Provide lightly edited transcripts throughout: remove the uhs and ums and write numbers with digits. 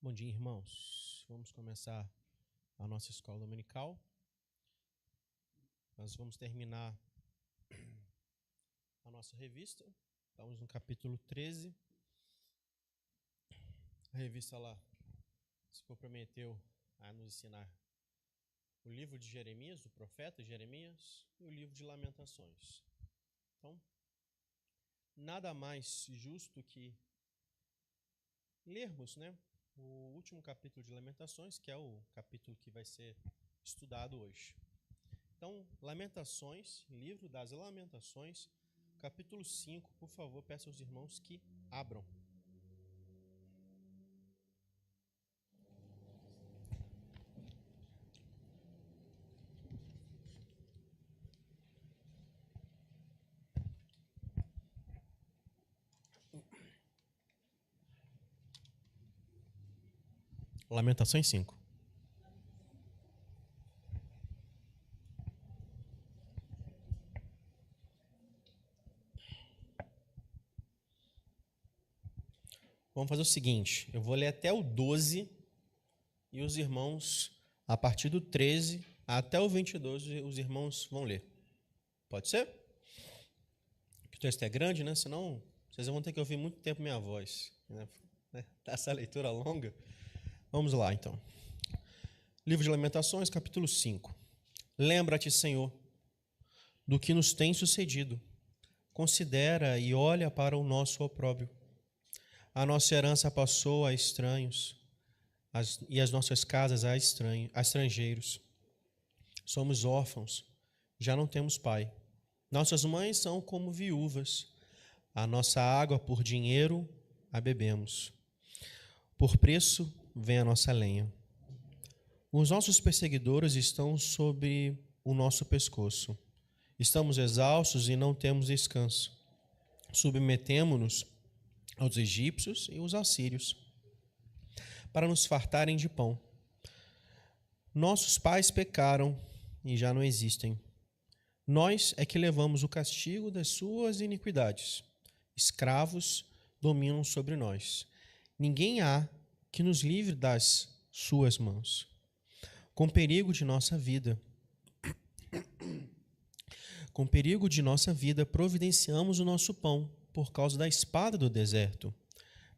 Bom dia, irmãos. Vamos começar a nossa escola dominical. Nós vamos terminar a nossa revista. Estamos no capítulo 13. A revista lá se comprometeu a nos ensinar o livro de Jeremias, do profeta Jeremias, e o livro de Lamentações. Então, nada mais justo que lermos, o último capítulo de Lamentações, que é o capítulo que vai ser estudado hoje. Então, Lamentações, livro das Lamentações, capítulo 5, por favor, peço aos irmãos que abram. Lamentações 5. Vamos fazer o seguinte, eu vou ler até o 12 e os irmãos, a partir do 13 até o 22, os irmãos vão ler. Pode ser? Porque o texto é grande, senão vocês vão ter que ouvir muito tempo minha voz. Essa leitura longa. Vamos lá, então. Livro de Lamentações, capítulo 5. Lembra-te, Senhor, do que nos tem sucedido. Considera e olha para o nosso opróbrio. A nossa herança passou a estranhos, e as nossas casas a estrangeiros. Somos órfãos, já não temos pai. Nossas mães são como viúvas. A nossa água por dinheiro a bebemos. Por preço vem a nossa lenha. Os nossos perseguidores estão sobre o nosso pescoço. Estamos exaustos e não temos descanso. Submetemo-nos aos egípcios e aos assírios para nos fartarem de pão. Nossos pais pecaram e já não existem. Nós é que levamos o castigo das suas iniquidades. Escravos dominam sobre nós. Ninguém há que nos livre das suas mãos. Com perigo de nossa vida, providenciamos o nosso pão por causa da espada do deserto.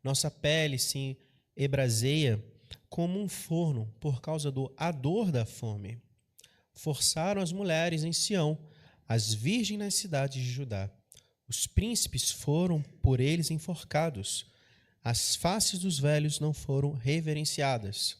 Nossa pele se embraseia como um forno por causa do ardor da fome. Forçaram as mulheres em Sião, as virgens nas cidades de Judá. Os príncipes foram por eles enforcados. As faces dos velhos não foram reverenciadas.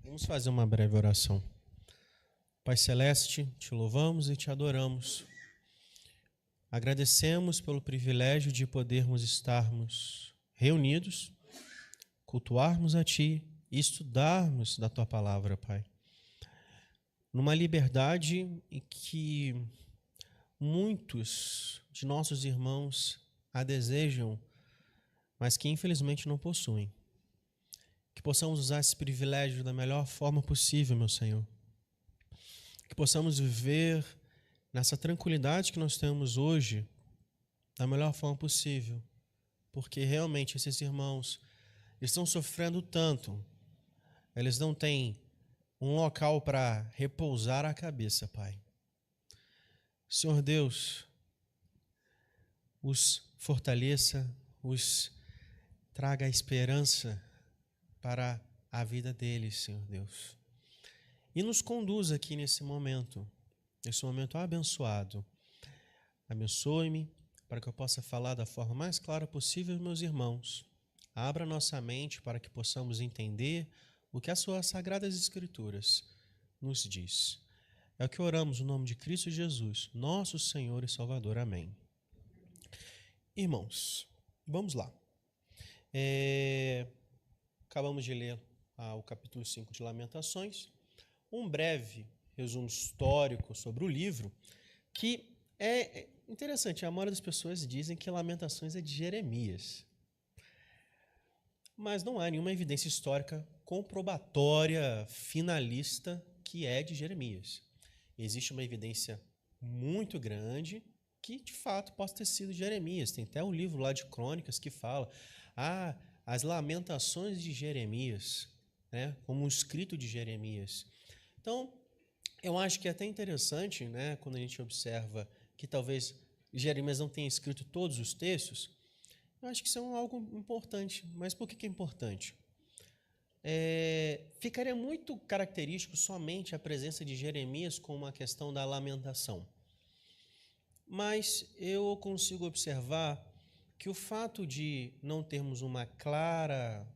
Vamos fazer uma breve oração. Pai Celeste, te louvamos e te adoramos. Agradecemos pelo privilégio de podermos estarmos reunidos, cultuarmos a Ti e estudarmos da Tua palavra, Pai. Numa liberdade em que muitos de nossos irmãos a desejam, mas que infelizmente não possuem. Que possamos usar esse privilégio da melhor forma possível, meu Senhor. Que possamos viver nessa tranquilidade que nós temos hoje da melhor forma possível. Porque realmente esses irmãos, eles estão sofrendo tanto, eles não têm um local para repousar a cabeça, Pai. Senhor Deus, os fortaleça, os traga a esperança para a vida deles, Senhor Deus. E nos conduza aqui nesse momento abençoado. Abençoe-me para que eu possa falar da forma mais clara possível, meus irmãos. Abra nossa mente para que possamos entender o que as suas sagradas escrituras nos diz. É o que oramos no nome de Cristo Jesus, nosso Senhor e Salvador. Amém. Irmãos, vamos lá. Acabamos de ler o capítulo 5 de Lamentações. Um breve resumo histórico sobre o livro, que é interessante. A maioria das pessoas dizem que Lamentações é de Jeremias. Mas não há nenhuma evidência histórica comprobatória, finalista, que é de Jeremias. Existe uma evidência muito grande que, de fato, possa ter sido de Jeremias. Tem até um livro lá de crônicas que fala as Lamentações de Jeremias, né, como um escrito de Jeremias. Então, eu acho que é até interessante, né, quando a gente observa que talvez Jeremias não tenha escrito todos os textos. Eu acho que isso é algo importante. Mas por que é importante? Ficaria muito característico somente a presença de Jeremias com uma questão da lamentação. Mas eu consigo observar que o fato de não termos uma clara...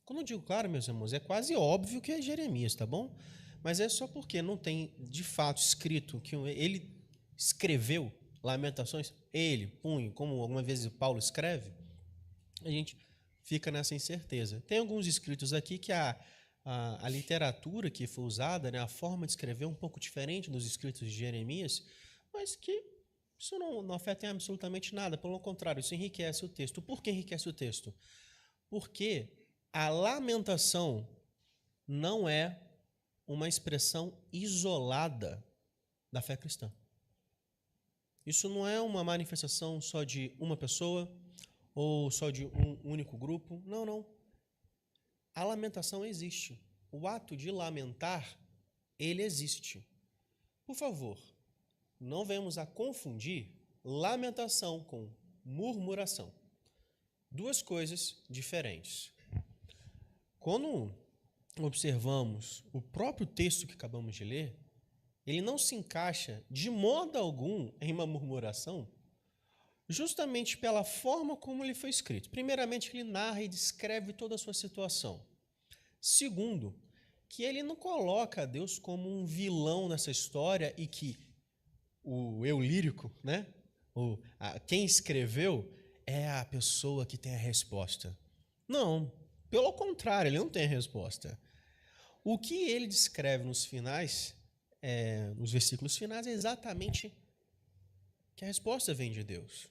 Quando eu digo claro, meus irmãos, é quase óbvio que é Jeremias, tá bom? Mas é só porque não tem, de fato, escrito que ele escreveu Lamentações, ele, punho, como alguma vez Paulo escreve, a gente fica nessa incerteza. Tem alguns escritos aqui que a literatura que foi usada, né, a forma de escrever é um pouco diferente dos escritos de Jeremias, mas que isso não afeta em absolutamente nada. Pelo contrário, isso enriquece o texto. Por que enriquece o texto? Porque a lamentação não é uma expressão isolada da fé cristã. Isso não é uma manifestação só de uma pessoa ou só de um único grupo. Não, não. A lamentação existe. O ato de lamentar, ele existe. Por favor, não venhamos a confundir lamentação com murmuração. Duas coisas diferentes. Quando observamos o próprio texto que acabamos de ler, ele não se encaixa de modo algum em uma murmuração, justamente pela forma como ele foi escrito. Primeiramente, ele narra e descreve toda a sua situação. Segundo, que ele não coloca Deus como um vilão nessa história e que o eu lírico, né? Quem escreveu é a pessoa que tem a resposta. Não, pelo contrário, ele não tem a resposta. O que ele descreve nos finais, nos versículos finais, é exatamente que a resposta vem de Deus.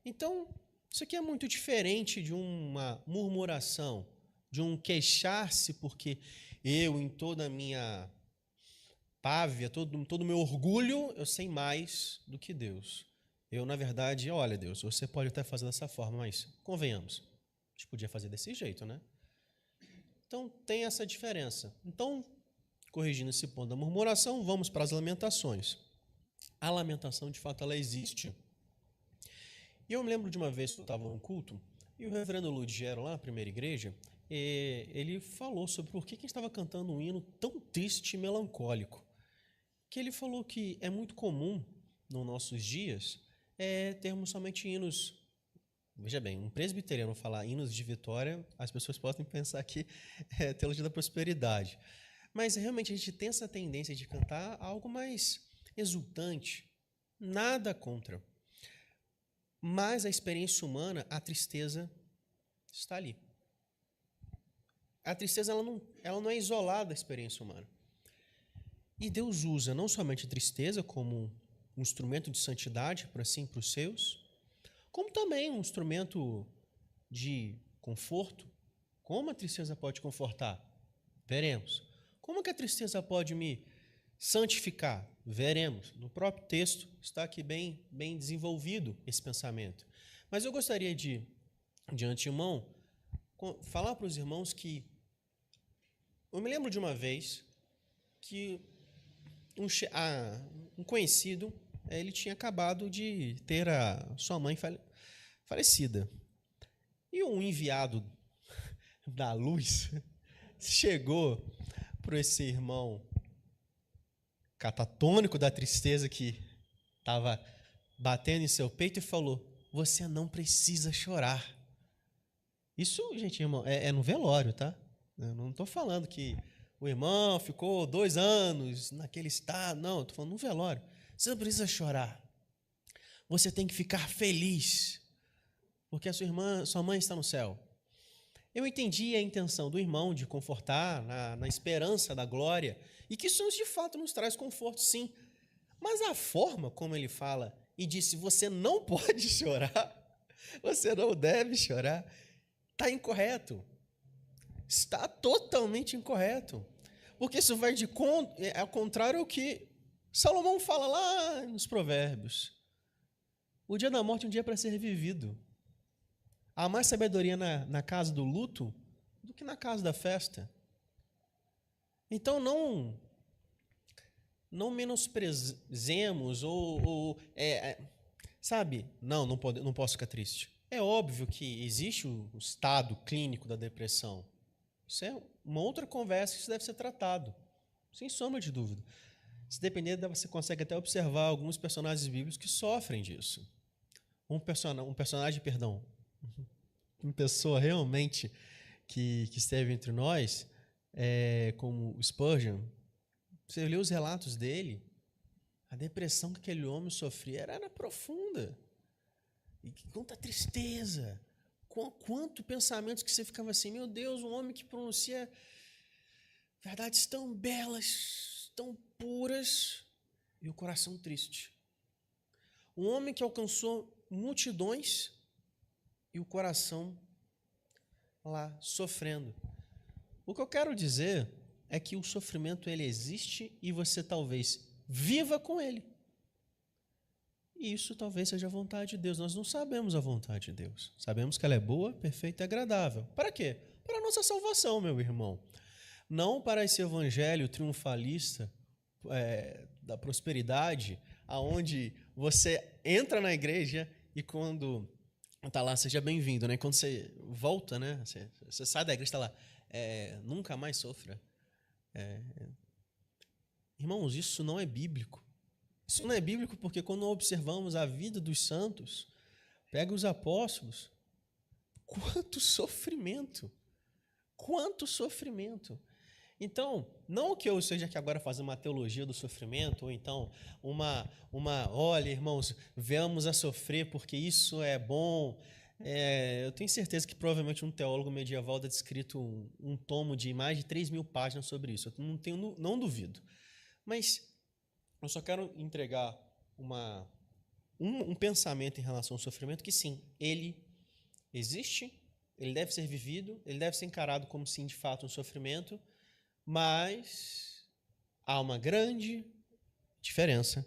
Então, isso aqui é muito diferente de uma murmuração, de um queixar-se porque eu, em toda a minha pávia, todo o meu orgulho, eu sei mais do que Deus. Eu, na verdade, olha, Deus, você pode até fazer dessa forma, mas convenhamos, a gente podia fazer desse jeito, né? Então, tem essa diferença. Então, corrigindo esse ponto da murmuração, vamos para as lamentações. A lamentação, de fato, ela existe. E eu me lembro de uma vez que eu estava num culto, e o reverendo Ludiero, lá na primeira igreja, ele falou sobre por que a gente estava cantando um hino tão triste e melancólico. Que ele falou que é muito comum, nos nossos dias, termos somente hinos. Veja bem, um presbiteriano falar hinos de vitória, as pessoas podem pensar que é teologia da prosperidade. Mas realmente a gente tem essa tendência de cantar algo mais exultante. Nada contra. Mas a experiência humana, a tristeza está ali. A tristeza ela não é isolada da experiência humana. E Deus usa não somente a tristeza como um instrumento de santidade para os seus, como também um instrumento de conforto. Como a tristeza pode confortar? Veremos. Como que a tristeza pode me santificar? Veremos. No próprio texto está aqui bem desenvolvido esse pensamento. Mas eu gostaria de antemão, falar para os irmãos que eu me lembro de uma vez que um conhecido, ele tinha acabado de ter a sua mãe falecida. E um enviado da luz chegou para esse irmão catatônico da tristeza que estava batendo em seu peito e falou: você não precisa chorar. Isso, gente, irmão, é no velório, tá? Eu não estou falando que o irmão ficou 2 anos naquele estado. Não, estou falando no velório. Você não precisa chorar. Você tem que ficar feliz, porque a sua mãe está no céu. Eu entendi a intenção do irmão de confortar na esperança da glória, e que isso de fato nos traz conforto, sim. Mas a forma como ele fala e disse: você não pode chorar, você não deve chorar, está incorreto. Está totalmente incorreto. Porque isso vai ao contrário ao que Salomão fala lá nos Provérbios. O dia da morte é um dia para ser vivido. Há mais sabedoria na casa do luto do que na casa da festa. Então não menosprezemos sabe? Não posso ficar triste. É óbvio que existe o estado clínico da depressão. Isso é uma outra conversa que isso deve ser tratado, sem sombra de dúvida. Se depender, você consegue até observar alguns personagens bíblicos que sofrem disso. Uma pessoa realmente que esteve entre nós, como Spurgeon, você lê os relatos dele, a depressão que aquele homem sofria era profunda. E quanta tristeza, quanto pensamentos que você ficava assim: meu Deus, um homem que pronuncia verdades tão belas, tão puras, e o coração triste. Um homem que alcançou multidões e o coração lá sofrendo. O que eu quero dizer é que o sofrimento ele existe e você talvez viva com ele. E isso talvez seja a vontade de Deus. Nós não sabemos a vontade de Deus. Sabemos que ela é boa, perfeita e agradável. Para quê? Para a nossa salvação, meu irmão. Não para esse evangelho triunfalista da prosperidade, aonde você entra na igreja e quando está lá, seja bem-vindo, né? Quando você volta, né? Você sai da igreja, está lá, nunca mais sofra. Irmãos, isso não é bíblico. Isso não é bíblico porque quando observamos a vida dos santos, pega os apóstolos, quanto sofrimento! Quanto sofrimento! Então, não que eu seja aqui agora fazer uma teologia do sofrimento, ou então olha, irmãos, venhamos a sofrer porque isso é bom. Eu tenho certeza que provavelmente um teólogo medieval deve ter escrito um tomo de mais de 3.000 páginas sobre isso. Eu não duvido. Mas eu só quero entregar um pensamento em relação ao sofrimento que, sim, ele existe, ele deve ser vivido, ele deve ser encarado como, sim, de fato, um sofrimento, mas há uma grande diferença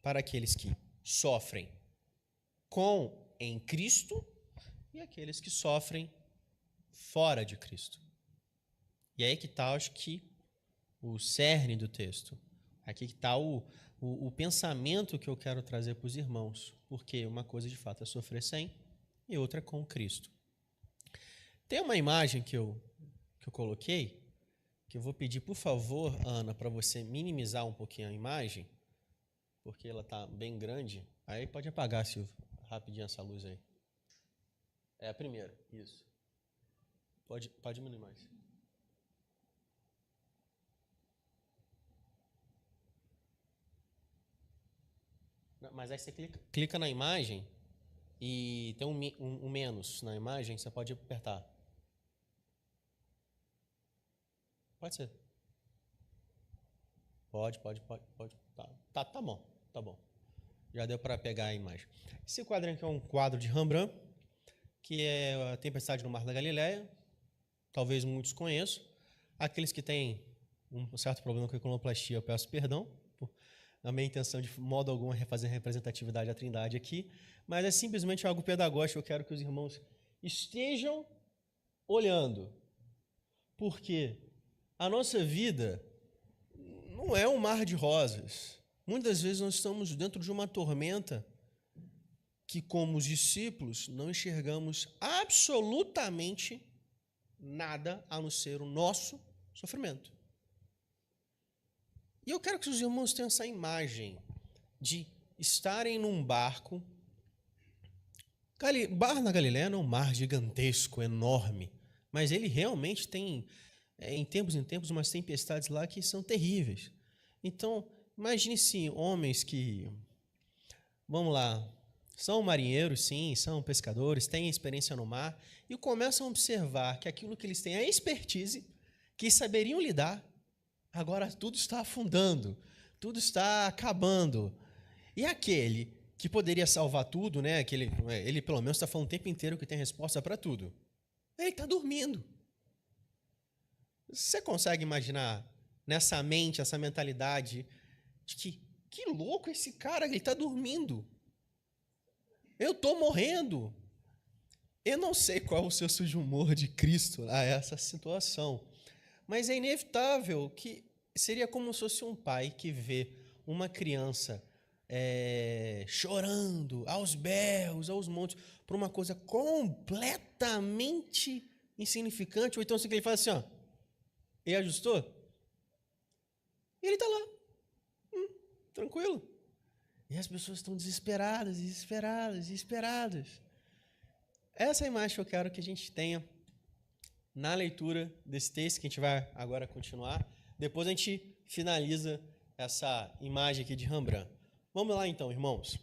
para aqueles que sofrem em Cristo e aqueles que sofrem fora de Cristo. E aí que está, acho que, o cerne do texto. Aqui que está o pensamento que eu quero trazer para os irmãos, porque uma coisa de fato é sofrer sem e outra é com Cristo. Tem uma imagem que eu coloquei, que eu vou pedir, por favor, Ana, para você minimizar um pouquinho a imagem, porque ela está bem grande. Aí pode apagar, Silvio, rapidinho essa luz aí. É a primeira, isso. Pode diminuir mais. Mas aí você clica na imagem e tem um menos na imagem, você pode apertar. Pode ser. Pode. Tá bom. Já deu para pegar a imagem. Esse quadro aqui é um quadro de Rembrandt, que é a Tempestade no Mar da Galileia. Talvez muitos conheçam. Aqueles que têm um certo problema com a iconoplastia, eu peço perdão. A minha intenção de modo algum é fazer representatividade da Trindade aqui, mas é simplesmente algo pedagógico. Eu quero que os irmãos estejam olhando. Porque a nossa vida não é um mar de rosas. Muitas vezes nós estamos dentro de uma tormenta que, como os discípulos, não enxergamos absolutamente nada a não ser o nosso sofrimento. E eu quero que os irmãos tenham essa imagem de estarem num barco. O mar na Galileia não é um mar gigantesco, enorme, mas ele realmente tem, em tempos, umas tempestades lá que são terríveis. Então, imagine-se homens que, vamos lá, são marinheiros, sim, são pescadores, têm experiência no mar, e começam a observar que aquilo que eles têm é expertise, que saberiam lidar, agora tudo está afundando, tudo está acabando. E aquele que poderia salvar tudo, né? Ele pelo menos está falando o tempo inteiro que tem resposta para tudo. Ele está dormindo. Você consegue imaginar nessa mente, essa mentalidade de que louco esse cara, ele está dormindo. Eu estou morrendo. Eu não sei qual o senso de humor de Cristo a essa situação, mas é inevitável que seria como se fosse um pai que vê uma criança chorando aos berros, aos montes, por uma coisa completamente insignificante, ou então assim que ele faz assim, ó, e ajustou? E ele está lá, tranquilo. E as pessoas estão desesperadas. Essa é a imagem que eu quero que a gente tenha na leitura desse texto, que a gente vai agora continuar. Depois a gente finaliza essa imagem aqui de Rembrandt. Vamos lá então, irmãos. O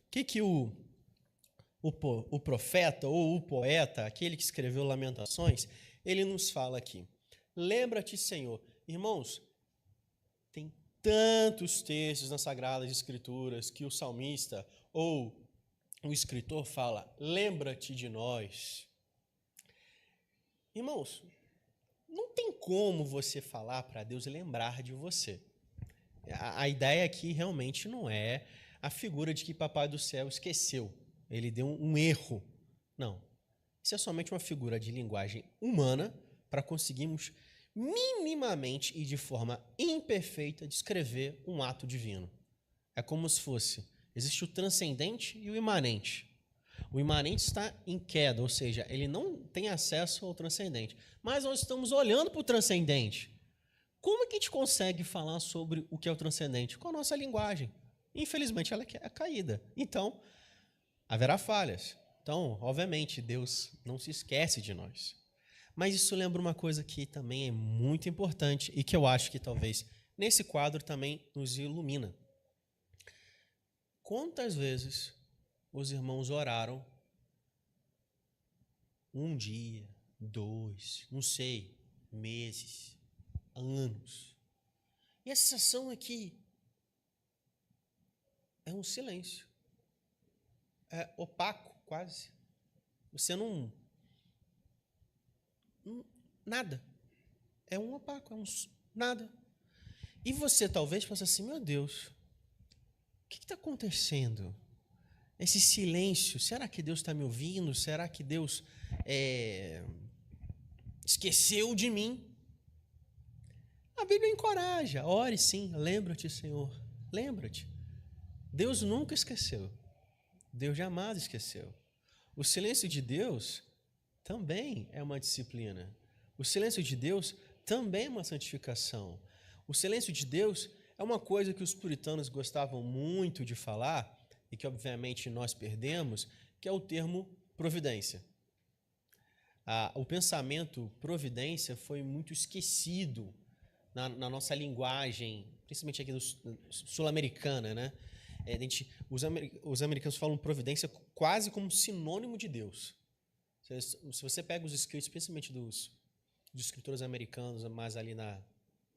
que o profeta ou o poeta, aquele que escreveu Lamentações, ele nos fala aqui. Lembra-te, Senhor. Irmãos, tem tantos textos nas Sagradas Escrituras que o salmista ou o escritor fala, lembra-te de nós. Irmãos, não tem como você falar para Deus lembrar de você. A ideia aqui realmente não é a figura de que Papai do Céu esqueceu, ele deu um erro. Não. Isso é somente uma figura de linguagem humana para conseguirmos minimamente e de forma imperfeita descrever um ato divino. É como se fosse, existe o transcendente e o imanente. O imanente está em queda, ou seja, ele não tem acesso ao transcendente. Mas nós estamos olhando para o transcendente. Como é que a gente consegue falar sobre o que é o transcendente? Com a nossa linguagem. Infelizmente, ela é caída. Então, haverá falhas. Então, obviamente, Deus não se esquece de nós. Mas isso lembra uma coisa que também é muito importante e que eu acho que talvez nesse quadro também nos ilumina. Quantas vezes os irmãos oraram um dia, 2, não sei, meses, anos. E a sensação é que é um silêncio. É opaco, quase. Você não nada. É um opaco, é um nada. E você talvez pense assim, meu Deus, o que está acontecendo? Esse silêncio, será que Deus está me ouvindo? Será que Deus esqueceu de mim? A Bíblia encoraja, ore sim, lembra-te, Senhor, lembra-te. Deus nunca esqueceu, Deus jamais esqueceu. O silêncio de Deus também é uma disciplina. O silêncio de Deus também é uma santificação. O silêncio de Deus é uma coisa que os puritanos gostavam muito de falar e que, obviamente, nós perdemos, que é o termo providência. O pensamento providência foi muito esquecido na nossa linguagem, principalmente aqui sul-americana, né? Os americanos falam providência quase como sinônimo de Deus. Se você pega os escritos, principalmente dos escritores americanos, mais ali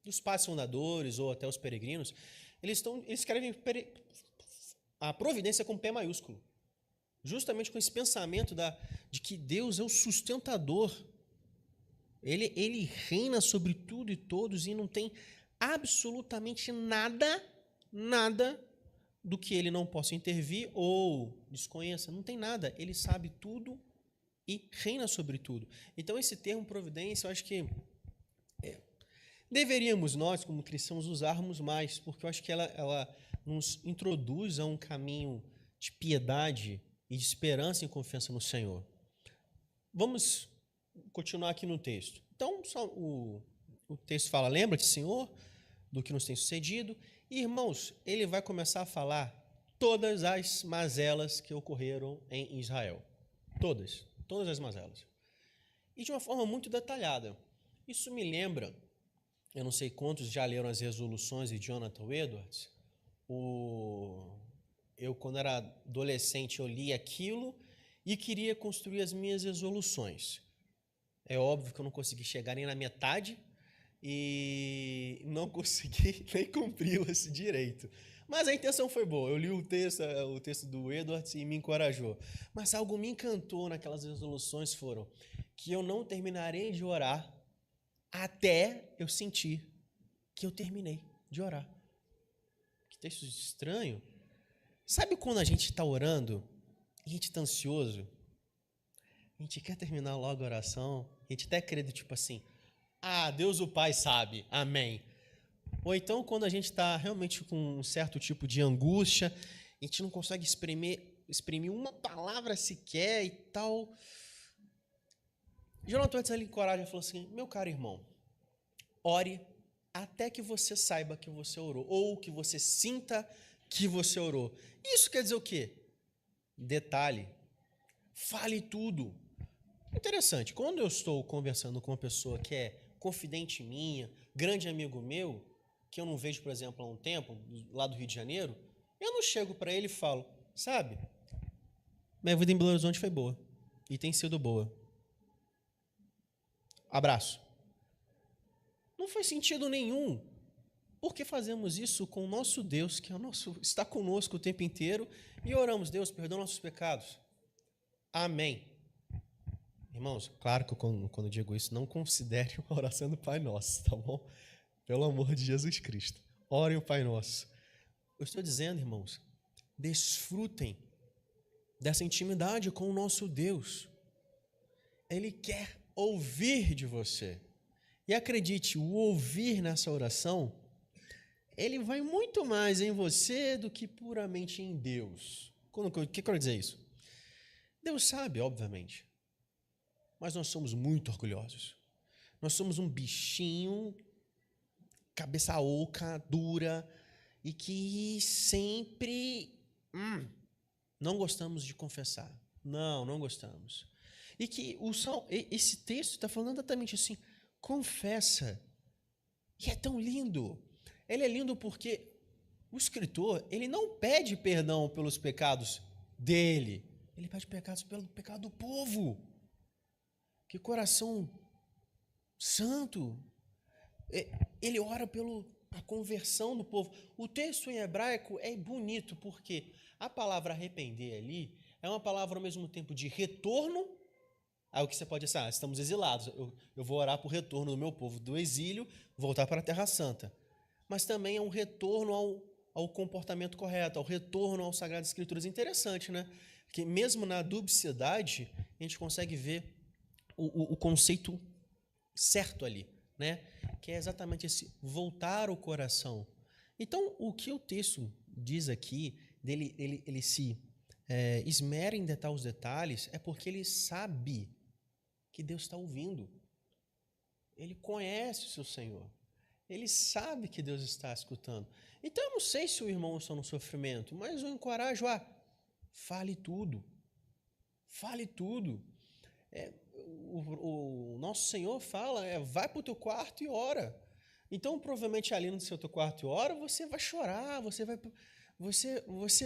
dos pais fundadores ou até os peregrinos, eles escrevem a providência com P maiúsculo. Justamente com esse pensamento de que Deus é o sustentador. Ele reina sobre tudo e todos e não tem absolutamente nada do que ele não possa intervir ou desconheça. Não tem nada. Ele sabe tudo e reina sobre tudo. Então, esse termo providência, eu acho que deveríamos nós, como cristãos, usarmos mais, porque eu acho que ela nos introduz a um caminho de piedade e de esperança e confiança no Senhor. Vamos continuar aqui no texto. Então, o texto fala, lembra-te, Senhor, do que nos tem sucedido. E, irmãos, ele vai começar a falar todas as mazelas que ocorreram em Israel. Todas as mazelas. E de uma forma muito detalhada. Isso me lembra, eu não sei quantos já leram as resoluções de Jonathan Edwards. Eu, quando era adolescente, eu li aquilo e queria construir as minhas resoluções. É óbvio que eu não consegui chegar nem na metade e não consegui nem cumpri-las direito. Mas a intenção foi boa. Eu li o texto do Edwards e me encorajou. Mas algo me encantou naquelas resoluções foram que eu não terminarei de orar até eu sentir que eu terminei de orar. Que texto estranho. Sabe quando a gente está orando e a gente está ansioso? A gente quer terminar logo a oração. A gente até acredita, tipo assim, Deus o Pai sabe, amém. Ou então, quando a gente está realmente com um certo tipo de angústia, a gente não consegue exprimir uma palavra sequer e tal. Jonathan Edwards ali encoraja e falou assim, meu caro irmão, ore até que você saiba que você orou, ou que você sinta que você orou. Isso quer dizer o quê? Detalhe, fale tudo. Interessante, quando eu estou conversando com uma pessoa que é confidente minha, grande amigo meu, que eu não vejo, por exemplo, há um tempo, lá do Rio de Janeiro, eu não chego para ele e falo, sabe, minha vida em Belo Horizonte foi boa, e tem sido boa. Abraço. Não faz sentido nenhum. Porque fazemos isso com o nosso Deus, que está conosco o tempo inteiro, e oramos, Deus, perdoa nossos pecados. Amém. Irmãos, claro que quando digo isso, não considere uma oração do Pai Nosso, tá bom? Pelo amor de Jesus Cristo. Orem o Pai Nosso. Eu estou dizendo, irmãos, desfrutem dessa intimidade com o nosso Deus. Ele quer ouvir de você. E acredite, o ouvir nessa oração, ele vai muito mais em você do que puramente em Deus. O que eu quero dizer isso? Deus sabe, obviamente, mas nós somos muito orgulhosos. Nós somos um bichinho, cabeça oca, dura, e que sempre não gostamos de confessar. Não gostamos. E que esse texto está falando exatamente assim, confessa. E é tão lindo. Ele é lindo porque o escritor, ele não pede perdão pelos pecados dele, ele pede pecados pelo pecado do povo. Que coração santo. Ele ora pela conversão do povo. O texto em hebraico é bonito porque a palavra arrepender ali é uma palavra ao mesmo tempo de retorno. Aí o que você pode dizer, estamos exilados, eu vou orar por retorno do meu povo do exílio, voltar para a Terra Santa. Mas também é um retorno ao comportamento correto, ao retorno às Sagradas Escrituras. Interessante, né? Porque mesmo na dubicidade, a gente consegue ver o conceito certo ali, né? Que é exatamente esse voltar o coração. Então, o que o texto diz aqui, ele se esmera em detalhar os detalhes, é porque ele sabe que Deus está ouvindo. Ele conhece o seu Senhor. Ele sabe que Deus está escutando. Então, eu não sei se o irmão está no sofrimento, mas eu encorajo a fale tudo. Fale tudo. O nosso Senhor fala, vai para o teu quarto e ora. Então, provavelmente ali no seu teu quarto e ora, você vai chorar, você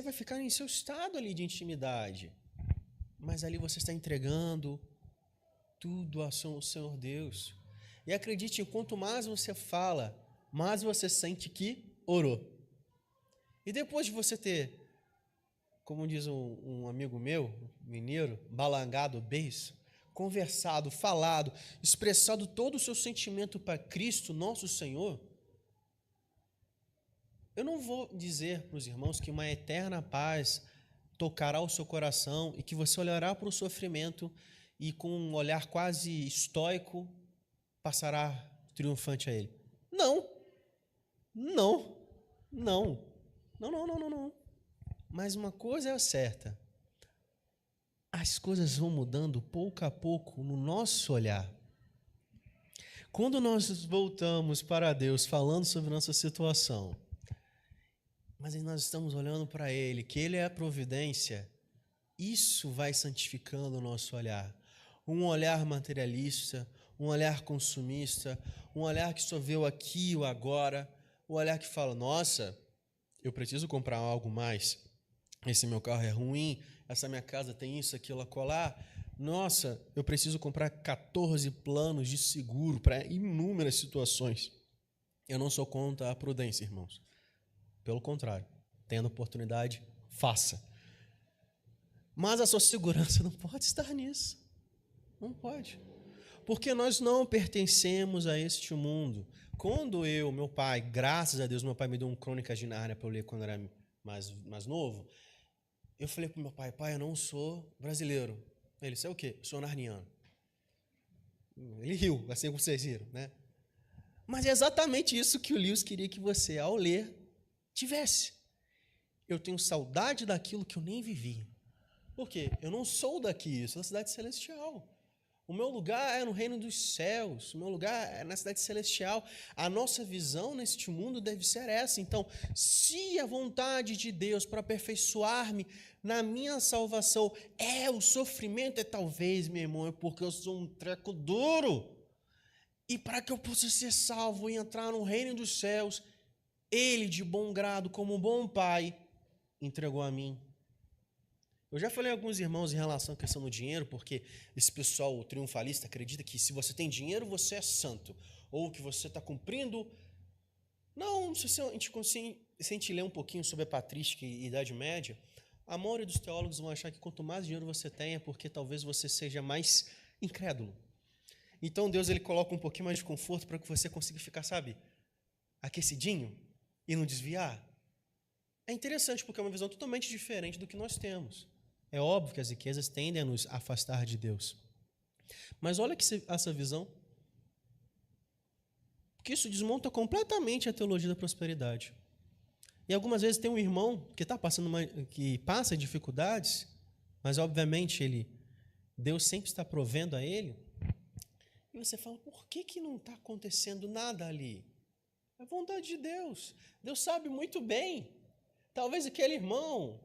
vai ficar em seu estado ali de intimidade. Mas ali você está entregando tudo ao Senhor Deus. E acredite, quanto mais você fala, mais você sente que orou. E depois de você ter, como diz um amigo meu, mineiro, balangado o beiço, conversado, falado, expressado todo o seu sentimento para Cristo, nosso Senhor, eu não vou dizer para os irmãos que uma eterna paz tocará o seu coração e que você olhará para o sofrimento e com um olhar quase estoico passará triunfante a ele. Não, não, não, não, não, não, não, não. Mas uma coisa é certa, as coisas vão mudando pouco a pouco no nosso olhar. Quando nós voltamos para Deus falando sobre nossa situação, mas nós estamos olhando para Ele, que Ele é a providência, isso vai santificando o nosso olhar. Um olhar materialista, um olhar consumista, um olhar que só vê o aqui e o agora, um olhar que fala, nossa, eu preciso comprar algo mais, esse meu carro é ruim, essa minha casa tem isso, aquilo, acolá. Nossa, eu preciso comprar 14 planos de seguro para inúmeras situações. Eu não sou contra a prudência, irmãos. Pelo contrário, tendo oportunidade, faça. Mas a sua segurança não pode estar nisso. Não pode. Porque nós não pertencemos a este mundo. Quando meu pai, graças a Deus, meu pai me deu um Crônicas de Nárnia para eu ler quando eu era mais novo, eu falei para o meu pai, eu não sou brasileiro. Ele disse, é o quê? Sou narniano. Ele riu, assim como vocês riram, né? Mas é exatamente isso que o Lewis queria que você, ao ler, tivesse. Eu tenho saudade daquilo que eu nem vivi. Por quê? Eu não sou daqui, eu sou da cidade celestial. O meu lugar é no reino dos céus, o meu lugar é na cidade celestial. A nossa visão neste mundo deve ser essa. Então, se a vontade de Deus para aperfeiçoar-me na minha salvação é o sofrimento, é talvez, meu irmão, é porque eu sou um treco duro. E para que eu possa ser salvo e entrar no reino dos céus, Ele, de bom grado, como um bom pai, entregou a mim. Eu já falei a alguns irmãos em relação à questão do dinheiro, porque esse pessoal triunfalista acredita que se você tem dinheiro, você é santo, ou que você está cumprindo. Não, se a gente ler um pouquinho sobre a patrística e Idade Média, a maioria dos teólogos vão achar que quanto mais dinheiro você tem, é porque talvez você seja mais incrédulo. Então Deus ele coloca um pouquinho mais de conforto para que você consiga ficar, sabe, aquecidinho e não desviar. É interessante porque é uma visão totalmente diferente do que nós temos. É óbvio que as riquezas tendem a nos afastar de Deus. Mas olha que essa visão, porque isso desmonta completamente a teologia da prosperidade. E algumas vezes tem um irmão que que passa dificuldades, mas obviamente Deus sempre está provendo a ele. E você fala, por que não está acontecendo nada ali? É vontade de Deus. Deus sabe muito bem. Talvez aquele irmão,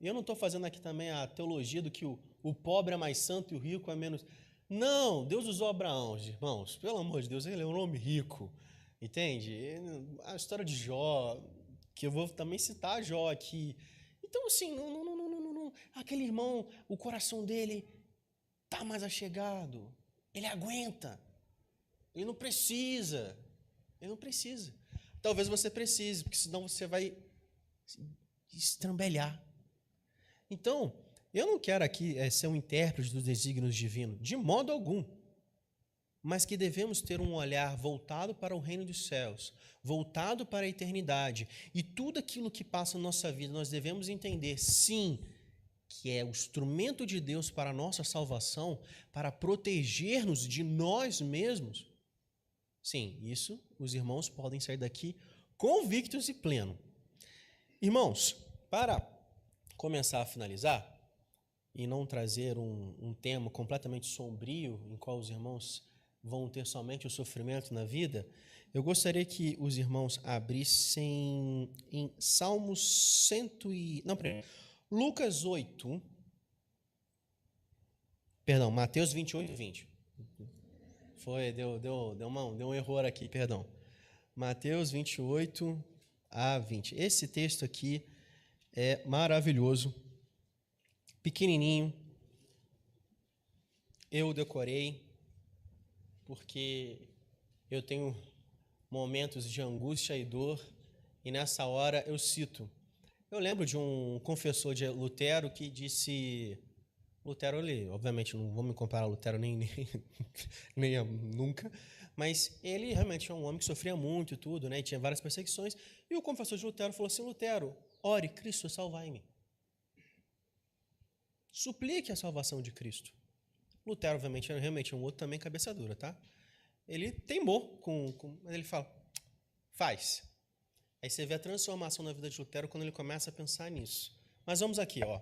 e eu não estou fazendo aqui também a teologia do que o pobre é mais santo e o rico é menos. Não, Deus usou Abraão, irmãos. Pelo amor de Deus, ele é um homem rico. Entende? A história de Jó, que eu vou também citar Jó aqui. Então, assim, não. Aquele irmão, o coração dele está mais achegado. Ele aguenta. Ele não precisa. Ele não precisa. Talvez você precise, porque senão você vai estrambelhar. Então, eu não quero aqui ser um intérprete dos desígnios divinos, de modo algum, mas que devemos ter um olhar voltado para o reino dos céus, voltado para a eternidade, e tudo aquilo que passa na nossa vida, nós devemos entender, sim, que é o instrumento de Deus para a nossa salvação, para proteger-nos de nós mesmos. Sim, isso os irmãos podem sair daqui convictos e plenos. Irmãos, para começar a finalizar e não trazer um tema completamente sombrio em qual os irmãos vão ter somente o sofrimento na vida, eu gostaria que os irmãos abrissem em Salmos Lucas 8, perdão, Mateus 28, 20. Deu um erro aqui, perdão. Mateus 28 a 20. Esse texto aqui é maravilhoso, pequenininho. Eu decorei porque eu tenho momentos de angústia e dor e nessa hora eu cito. Eu lembro de um confessor de Lutero que disse... Lutero, obviamente, não vou me comparar a Lutero nem nunca, mas ele realmente é um homem que sofria muito e tudo, né? E tinha várias perseguições. E o confessor de Lutero falou assim, Lutero, ore, Cristo, salvai-me. Suplique a salvação de Cristo. Lutero, obviamente, realmente é um outro também cabeça dura, tá? Ele teimou mas ele fala, faz. Aí você vê a transformação na vida de Lutero quando ele começa a pensar nisso. Mas vamos aqui, ó.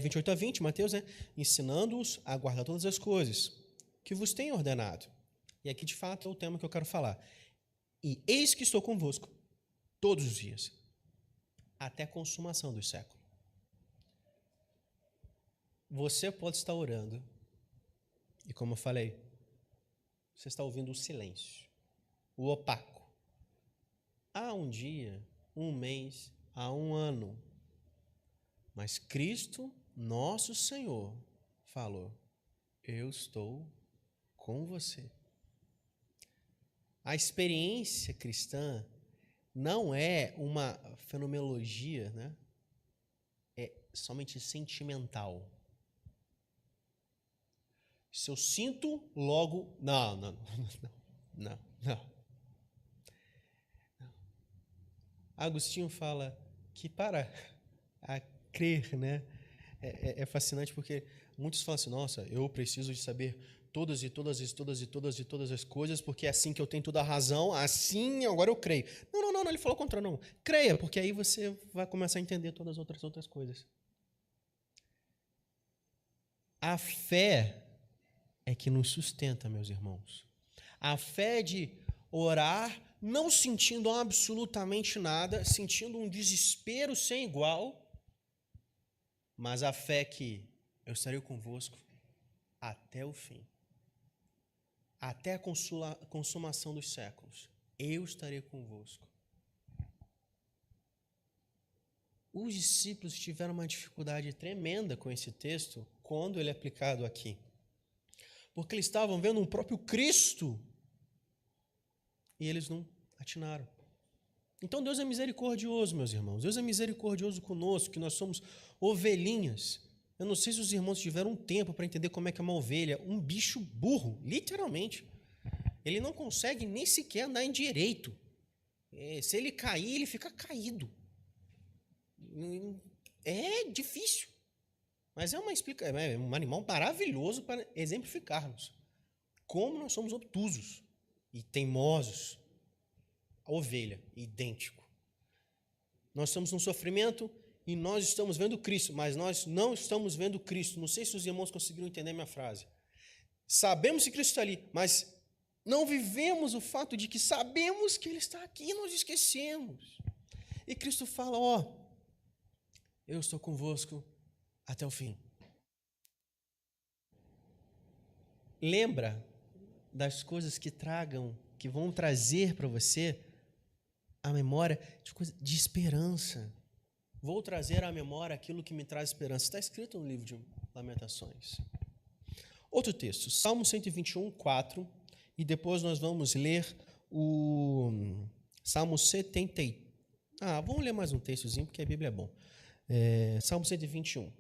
28 a 20, Mateus, né? Ensinando-os a guardar todas as coisas que vos tenho ordenado. E aqui, de fato, é o tema que eu quero falar. E eis que estou convosco todos os dias, até a consumação dos séculos. Você pode estar orando, e como eu falei, você está ouvindo o silêncio, o opaco. Há um dia, um mês, há um ano. Mas Cristo, nosso Senhor, falou, eu estou com você. A experiência cristã não é uma fenomenologia, né? É somente sentimental. Se eu sinto, logo... Não. Agostinho fala que para a crer, né? É fascinante porque muitos falam assim, nossa, eu preciso de saber todas as coisas, porque é assim que eu tenho toda a razão, assim agora eu creio. Não, ele falou contra não. Creia, porque aí você vai começar a entender todas as outras coisas. A fé é que nos sustenta, meus irmãos. A fé de orar não sentindo absolutamente nada, sentindo um desespero sem igual, mas a fé que eu estarei convosco até o fim, até a consumação dos séculos, eu estarei convosco. Os discípulos tiveram uma dificuldade tremenda com esse texto quando ele é aplicado aqui, porque eles estavam vendo um próprio Cristo e eles não atinaram. Então Deus é misericordioso, meus irmãos. Deus é misericordioso conosco, que nós somos ovelhinhas. Eu não sei se os irmãos tiveram um tempo para entender como é que é uma ovelha, um bicho burro, literalmente. Ele não consegue nem sequer andar em direito. Se ele cair, ele fica caído. É difícil. Mas é um animal maravilhoso para exemplificarmos como nós somos obtusos e teimosos. A ovelha, idêntico. Nós estamos num sofrimento e nós estamos vendo Cristo, mas nós não estamos vendo Cristo. Não sei se os irmãos conseguiram entender minha frase. Sabemos que Cristo está ali, mas não vivemos o fato de que sabemos que Ele está aqui e nós esquecemos. E Cristo fala, eu estou convosco até o fim. Lembra das coisas que vão trazer para você a memória de esperança. Vou trazer à memória aquilo que me traz esperança. Está escrito no livro de Lamentações. Outro texto, Salmo 121, 4, e depois nós vamos ler o Salmo 70. Vamos ler mais um textozinho, porque a Bíblia é bom. Salmo 121.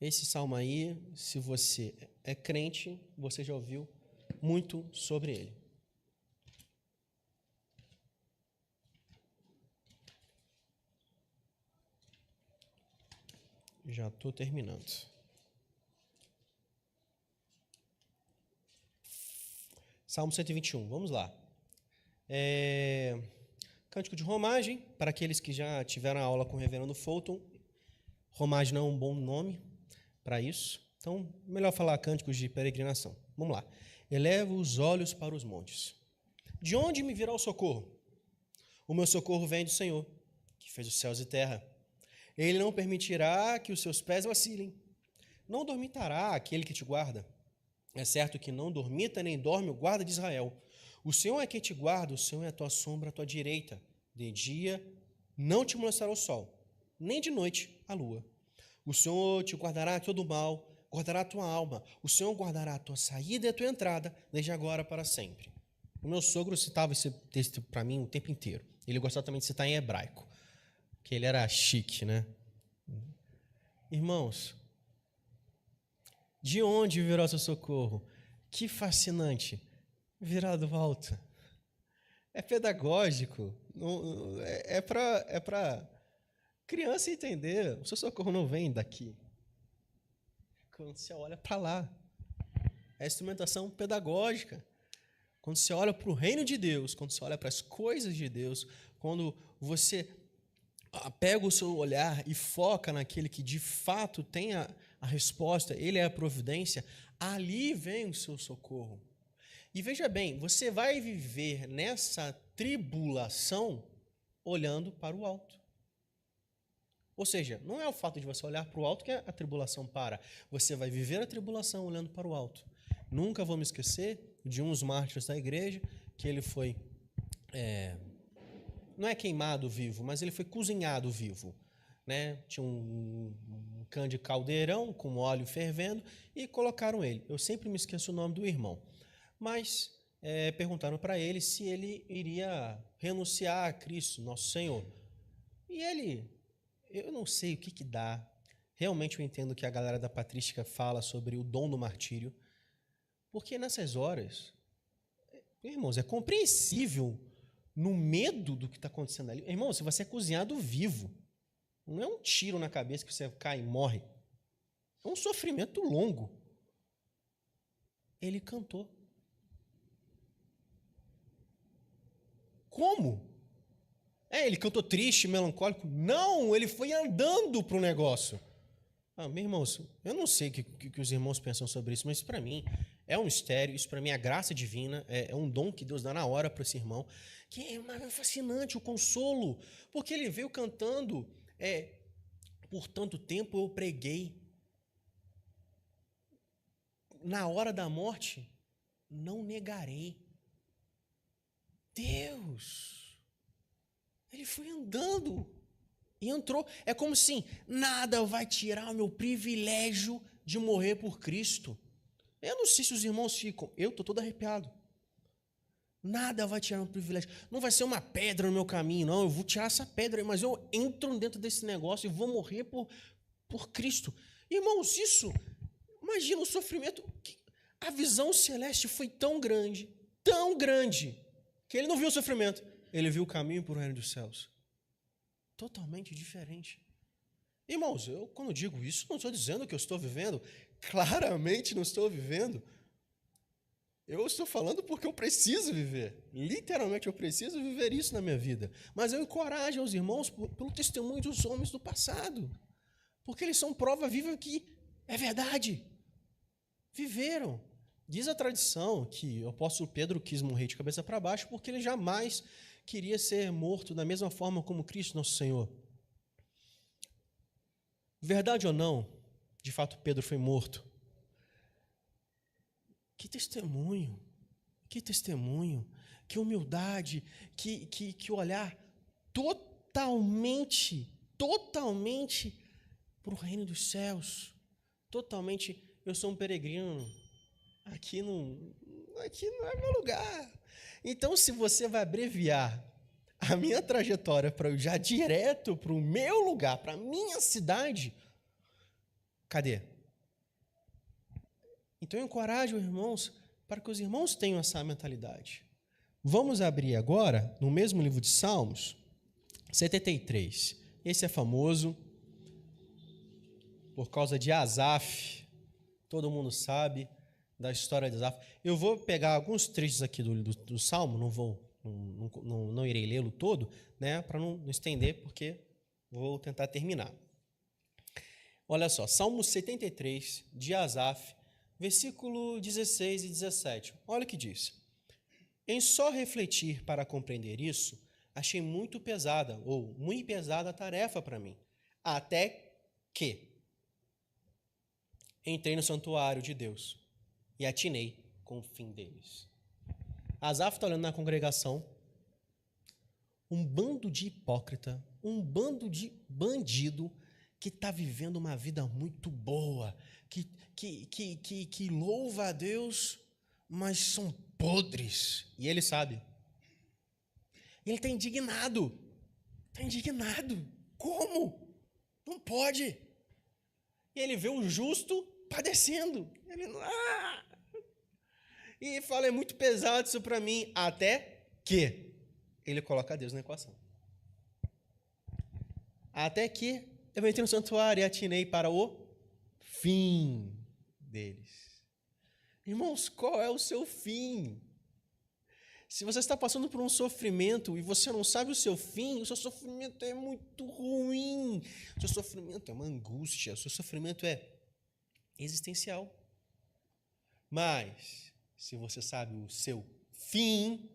Esse salmo aí, se você é crente, você já ouviu muito sobre ele. Já estou terminando. Salmo 121, vamos lá. Cântico de romagem, para aqueles que já tiveram aula com o reverendo Fulton. Romagem não é um bom nome para isso. Então, melhor falar cânticos de peregrinação. Vamos lá. Elevo os olhos para os montes. De onde me virá o socorro? O meu socorro vem do Senhor, que fez os céus e terra. Ele não permitirá que os seus pés vacilem. Não dormitará aquele que te guarda. É certo que não dormita nem dorme o guarda de Israel. O Senhor é quem te guarda, o Senhor é a tua sombra, a tua direita. De dia não te molestará o sol, nem de noite a lua. O Senhor te guardará de todo mal, guardará a tua alma. O Senhor guardará a tua saída e a tua entrada, desde agora para sempre. O meu sogro citava esse texto para mim o tempo inteiro. Ele gostava também de citar em hebraico, que ele era chique, né? Irmãos, de onde virá o seu socorro? Que fascinante. Virá do alto. É pedagógico. É para criança entender. O seu socorro não vem daqui. quando você olha para lá. É instrumentação pedagógica. Quando você olha para o reino de Deus, quando você olha para as coisas de Deus, quando você pega o seu olhar e foca naquele que de fato tem a resposta, ele é a providência, ali vem o seu socorro. E veja bem, você vai viver nessa tribulação olhando para o alto. Ou seja, não é o fato de você olhar para o alto que a tribulação para. Você vai viver a tribulação olhando para o alto. Nunca vou me esquecer de uns mártires da igreja, que ele foi, não é queimado vivo, mas ele foi cozinhado vivo. Né? Tinha um cano de caldeirão com óleo fervendo e colocaram ele. Eu sempre me esqueço o nome do irmão. Mas perguntaram para ele se ele iria renunciar a Cristo, nosso Senhor. E ele, eu não sei o que dá. Realmente eu entendo que a galera da patrística fala sobre o dom do martírio, porque nessas horas, irmãos, é compreensível no medo do que está acontecendo ali. Irmão, se você é cozinhado vivo, não é um tiro na cabeça que você cai e morre. É um sofrimento longo. Ele cantou. Como? Ele cantou triste, melancólico? Não, ele foi andando para o negócio. Meus irmãos, eu não sei o que os irmãos pensam sobre isso, mas isso para mim é um mistério, isso para mim é graça divina, é um dom que Deus dá na hora para esse irmão, que é fascinante, o consolo, porque ele veio cantando, por tanto tempo eu preguei, na hora da morte, não negarei. Deus, ele foi andando e entrou. É como assim, nada vai tirar o meu privilégio de morrer por Cristo. Eu não sei se os irmãos ficam, eu estou todo arrepiado. Nada vai tirar o meu privilégio. Não vai ser uma pedra no meu caminho, não. Eu vou tirar essa pedra, mas eu entro dentro desse negócio e vou morrer por Cristo. Irmãos, isso, imagina o sofrimento. A visão celeste foi tão grande, que ele não viu o sofrimento, ele viu o caminho para o reino dos céus. Totalmente diferente. Irmãos, eu quando digo isso, não estou dizendo que eu estou vivendo, claramente não estou vivendo. Eu estou falando porque eu preciso viver. Literalmente eu preciso viver isso na minha vida. Mas eu encorajo os irmãos pelo testemunho dos homens do passado. Porque eles são prova viva que é verdade. Viveram. Diz a tradição que o apóstolo Pedro quis morrer de cabeça para baixo porque ele jamais queria ser morto da mesma forma como Cristo nosso Senhor. Verdade ou não, de fato Pedro foi morto. Que testemunho, que humildade, que olhar totalmente para o reino dos céus. Totalmente, eu sou um peregrino, aqui não é meu lugar. Então, se você vai abreviar a minha trajetória para eu já direto para o meu lugar, para a minha cidade, cadê? Então, eu encorajo os irmãos para que os irmãos tenham essa mentalidade. Vamos abrir agora, no mesmo livro de Salmos, 73. Esse é famoso por causa de Asaf. Todo mundo sabe da história de Asaf. Eu vou pegar alguns trechos aqui do Salmo, não irei lê-lo todo, né, para não estender, porque vou tentar terminar. Olha só, Salmo 73, de Asaf, versículo 16 e 17. Olha o que diz. Em só refletir para compreender isso, achei muito pesada a tarefa para mim, até que entrei no santuário de Deus e atinei com o fim deles. Asaf está olhando na congregação, um bando de hipócrita, um bando de bandido que está vivendo uma vida muito boa, que louva a Deus, mas são podres. E ele sabe. Ele está indignado. Como? Não pode. E ele vê o justo padecendo. Ele e fala, é muito pesado isso para mim, até que ele coloca Deus na equação. Até que eu entrei no santuário e atinei para o fim. deles. Irmãos, qual é o seu fim? Se você está passando por um sofrimento e você não sabe o seu fim, o seu sofrimento é muito ruim. O seu sofrimento é uma angústia, o seu sofrimento é existencial. Mas, se você sabe o seu fim,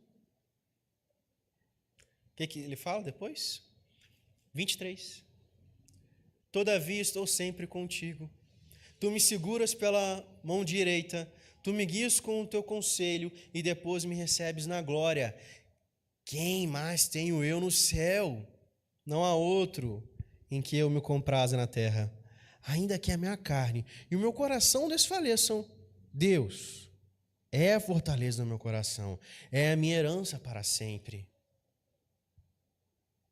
o que ele fala depois? 23. Todavia estou sempre contigo. Tu me seguras pela mão direita, tu me guias com o teu conselho e depois me recebes na glória. Quem mais tenho eu no céu? Não há outro em que eu me compraza na terra. Ainda que a minha carne e o meu coração desfaleçam, Deus é a fortaleza do meu coração, é a minha herança para sempre.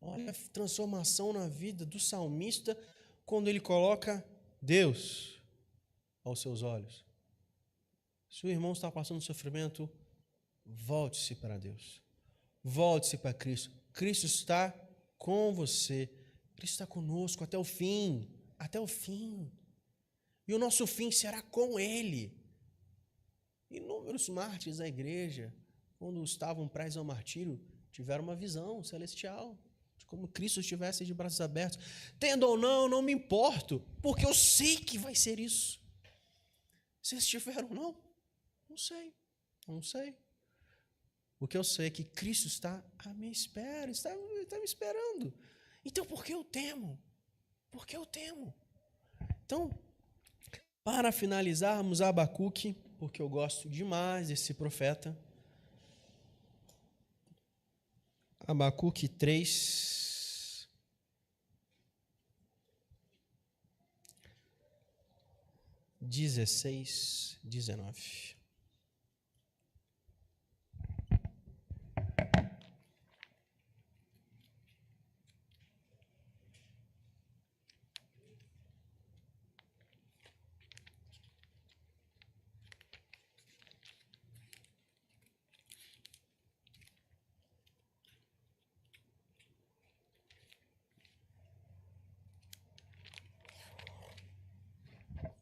Olha a transformação na vida do salmista quando ele coloca Deus aos seus olhos. Se o irmão está passando sofrimento, volte-se para Deus. Volte-se para Cristo. Cristo está com você. Cristo está conosco até o fim. Até o fim. E o nosso fim será com Ele. Inúmeros mártires da igreja, quando estavam prestes ao martírio, tiveram uma visão celestial, de como Cristo estivesse de braços abertos. Tendo ou não, não me importo, porque eu sei que vai ser isso. Se eles tiveram ou não, não sei. Não sei. O que eu sei é que Cristo está à minha espera, está me esperando. Então, por que eu temo? Por que eu temo? Então, para finalizarmos Abacuque, porque eu gosto demais desse profeta, Abacuque 3, (16, 19).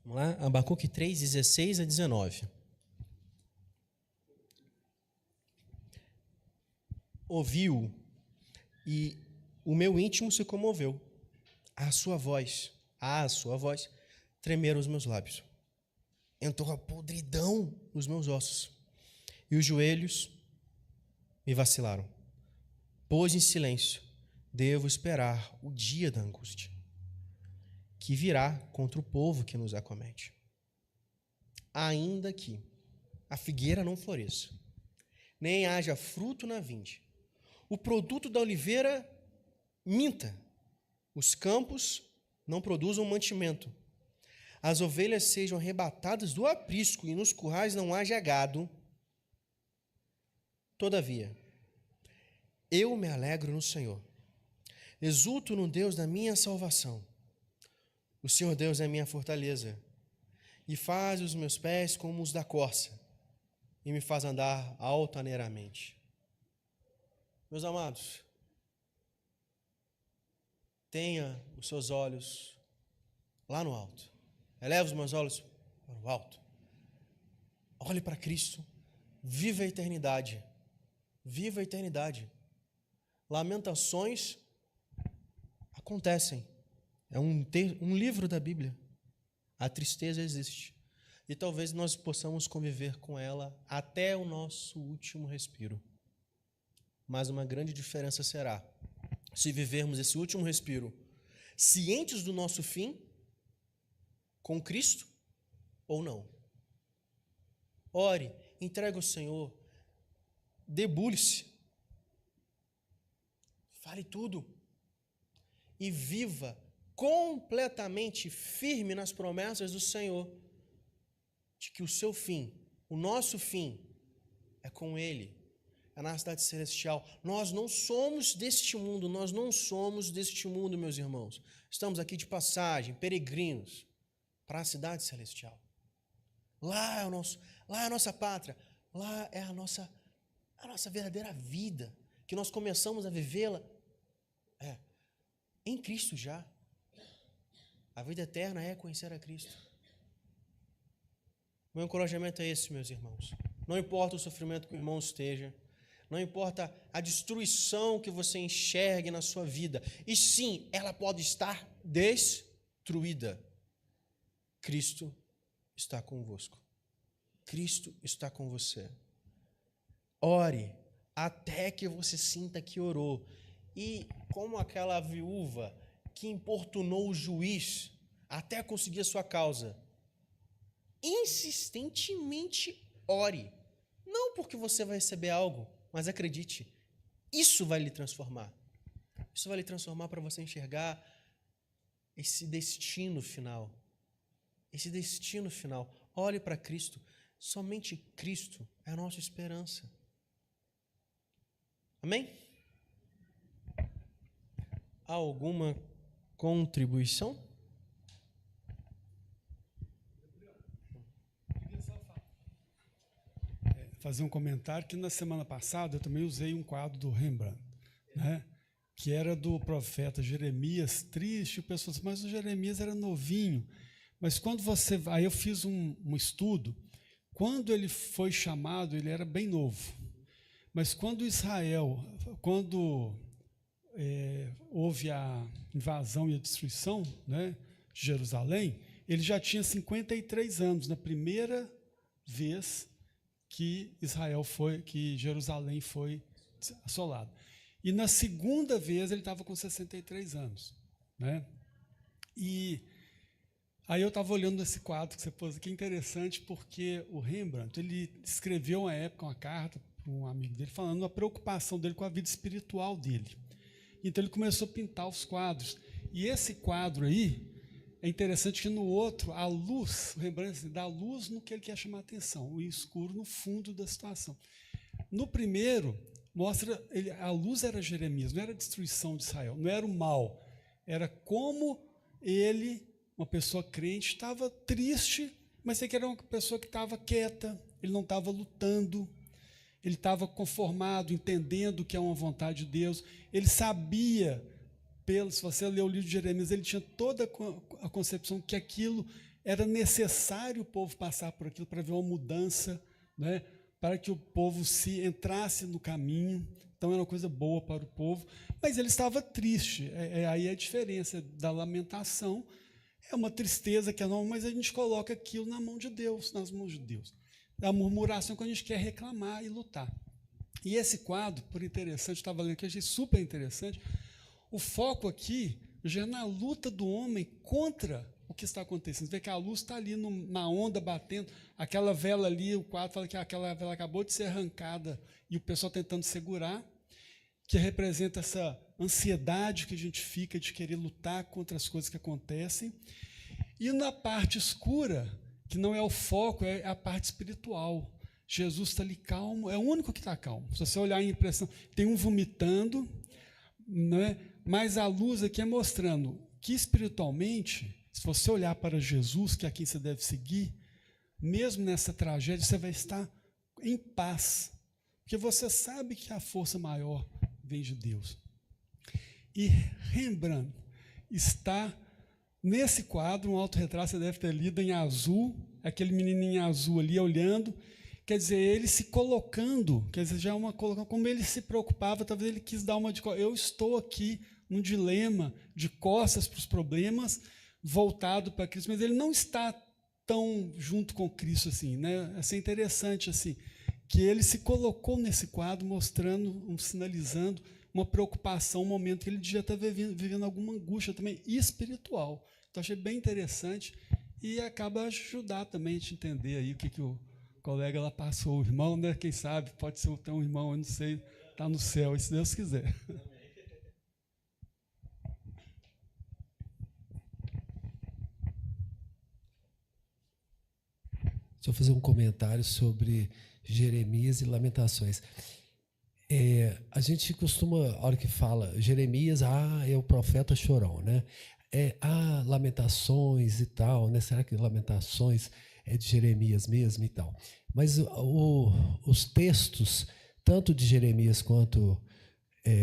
Vamos lá, Abacuque 3, 16 a 19. Ouviu e o meu íntimo se comoveu. À sua voz, tremeram os meus lábios. Entrou a podridão nos meus ossos e os joelhos me vacilaram. Pois em silêncio devo esperar o dia da angústia, que virá contra o povo que nos acomete. Ainda que a figueira não floresça, nem haja fruto na vinde, o produto da oliveira minta, os campos não produzam mantimento, as ovelhas sejam arrebatadas do aprisco e nos currais não haja gado, todavia, eu me alegro no Senhor, exulto no Deus da minha salvação. O Senhor Deus é minha fortaleza e faz os meus pés como os da corça e me faz andar altaneiramente. Meus amados, tenha os seus olhos lá no alto. Eleva os meus olhos para o alto. Olhe para Cristo. Viva a eternidade. Viva a eternidade. Lamentações acontecem. É um livro da Bíblia. A tristeza existe. E talvez nós possamos conviver com ela até o nosso último respiro. Mas uma grande diferença será se vivermos esse último respiro cientes do nosso fim, com Cristo ou não. Ore, entregue ao Senhor, debulhe-se, fale tudo e viva completamente firme nas promessas do Senhor, de que o seu fim, o nosso fim, é com Ele, é na cidade celestial. Nós não somos deste mundo, meus irmãos. Estamos aqui de passagem, peregrinos, para a cidade celestial. Lá é a nossa pátria, lá é a nossa verdadeira vida, que nós começamos a vivê-la em Cristo já. A vida eterna é conhecer a Cristo. Meu encorajamento é esse, meus irmãos. Não importa o sofrimento que o irmão esteja, não importa a destruição que você enxergue na sua vida, e sim, ela pode estar destruída. Cristo está convosco. Cristo está com você. Ore até que você sinta que orou. E como aquela viúva que importunou o juiz até conseguir a sua causa, insistentemente ore. Não porque você vai receber algo, mas acredite, isso vai lhe transformar. Isso vai lhe transformar para você enxergar esse destino final. Esse destino final. Olhe para Cristo. Somente Cristo é a nossa esperança. Amém? Há alguma contribuição? Fazer um comentário que na semana passada eu também usei um quadro do Rembrandt, né, que era do profeta Jeremias, triste, o pessoal disse, mas o Jeremias era novinho. Mas quando você... Aí eu fiz um estudo, quando ele foi chamado, ele era bem novo. Mas quando houve a invasão e a destruição, né, de Jerusalém, ele já tinha 53 anos, na primeira vez que Jerusalém foi assolada. E na segunda vez ele estava com 63 anos. Né? E aí eu estava olhando esse quadro que você pôs aqui, interessante, porque o Rembrandt, ele escreveu uma época uma carta para um amigo dele, falando a preocupação dele com a vida espiritual dele. Então ele começou a pintar os quadros. E esse quadro aí, é interessante que no outro, a luz, o Rembrandt dá luz no que ele quer chamar a atenção, o escuro no fundo da situação. No primeiro, mostra, a luz era Jeremias, não era a destruição de Israel, não era o mal, era como ele, uma pessoa crente, estava triste, mas você que era uma pessoa que estava quieta, ele não estava lutando, ele estava conformado, entendendo que é uma vontade de Deus, ele sabia... Se você ler o livro de Jeremias, ele tinha toda a concepção que aquilo era necessário o povo passar por aquilo para ver uma mudança, né, para que o povo se entrasse no caminho. Então era uma coisa boa para o povo, mas ele estava triste. Aí a diferença da lamentação é uma tristeza que é normal, mas a gente coloca aquilo na mão de Deus, nas mãos de Deus. A murmuração quando a gente quer reclamar e lutar. E esse quadro, por interessante, estava lendo aqui, achei super interessante. O foco aqui já é na luta do homem contra o que está acontecendo. Você vê que a luz está ali na onda batendo, aquela vela ali, o quadro fala que aquela vela acabou de ser arrancada e o pessoal tentando segurar, que representa essa ansiedade que a gente fica de querer lutar contra as coisas que acontecem. E na parte escura, que não é o foco, é a parte espiritual. Jesus está ali calmo, é o único que está calmo. Se você olhar a impressão, tem um vomitando, né? Mas a luz aqui é mostrando que espiritualmente, se você olhar para Jesus, que é quem você deve seguir, mesmo nessa tragédia, você vai estar em paz, porque você sabe que a força maior vem de Deus. E Rembrandt está nesse quadro, um autorretrato, você deve ter lido em azul, aquele menininho azul ali olhando, quer dizer, ele se colocando, quer dizer, já é uma colocação, como ele se preocupava, talvez ele quis dar uma de eu estou aqui num dilema de costas para os problemas, voltado para Cristo, mas ele não está tão junto com Cristo assim, né? Assim, interessante assim, que ele se colocou nesse quadro, mostrando, sinalizando uma preocupação, um momento que ele já está vivendo alguma angústia também espiritual. Então achei bem interessante e acaba ajudar também a gente entender aí o que o colega lá passou, o irmão, né? Quem sabe, pode ser até um irmão, eu não sei, está no céu, se Deus quiser. Deixa eu fazer um comentário sobre Jeremias e Lamentações. A gente costuma, a hora que fala Jeremias, é o profeta chorão, né? Lamentações e tal, né? Será que Lamentações é de Jeremias mesmo e tal? Mas os textos, tanto de Jeremias quanto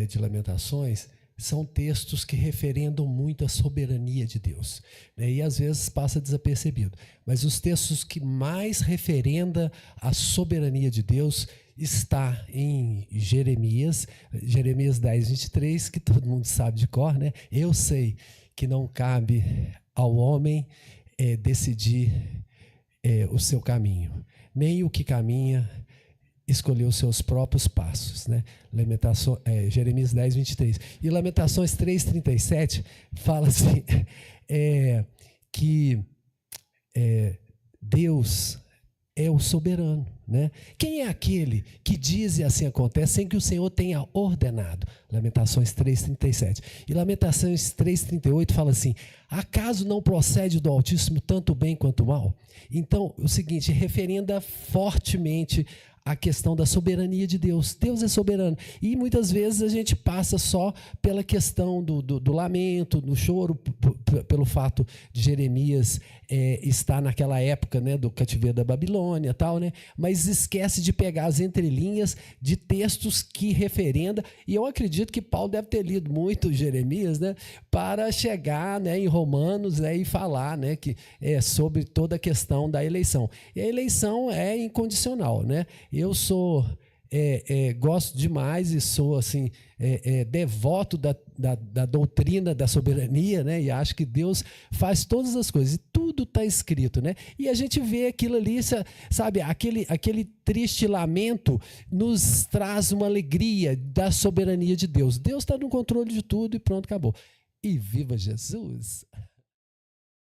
de Lamentações, são textos que referendam muito a soberania de Deus, né? E às vezes passa desapercebido. Mas os textos que mais referenda a soberania de Deus está em Jeremias 10, 23, que todo mundo sabe de cor, né? Eu sei que não cabe ao homem decidir o seu caminho, nem o que caminha escolher os seus próprios passos, né? Jeremias 10, 23. E Lamentações 3, 37 fala assim, que Deus é o soberano, né? Quem é aquele que diz e assim acontece sem que o Senhor tenha ordenado? Lamentações 3, 37. E Lamentações 3, 38 fala assim, acaso não procede do Altíssimo tanto bem quanto mal? Então, o seguinte, referenda fortemente a questão da soberania de Deus. Deus é soberano. E muitas vezes a gente passa só pela questão do lamento, do choro, pelo fato de Jeremias estar naquela época, né, do cativeiro da Babilônia, tal, né? Mas esquece de pegar as entrelinhas de textos que referenda. E eu acredito que Paulo deve ter lido muito Jeremias, né, para chegar, né, em Romanos, né, e falar, né, que sobre toda a questão da eleição. E a eleição é incondicional, né? Eu gosto demais e sou assim, devoto da doutrina da soberania, né? E acho que Deus faz todas as coisas e tudo está escrito, né? E a gente vê aquilo ali, sabe, aquele triste lamento nos traz uma alegria da soberania de Deus. Deus está no controle de tudo e pronto, acabou. E viva Jesus!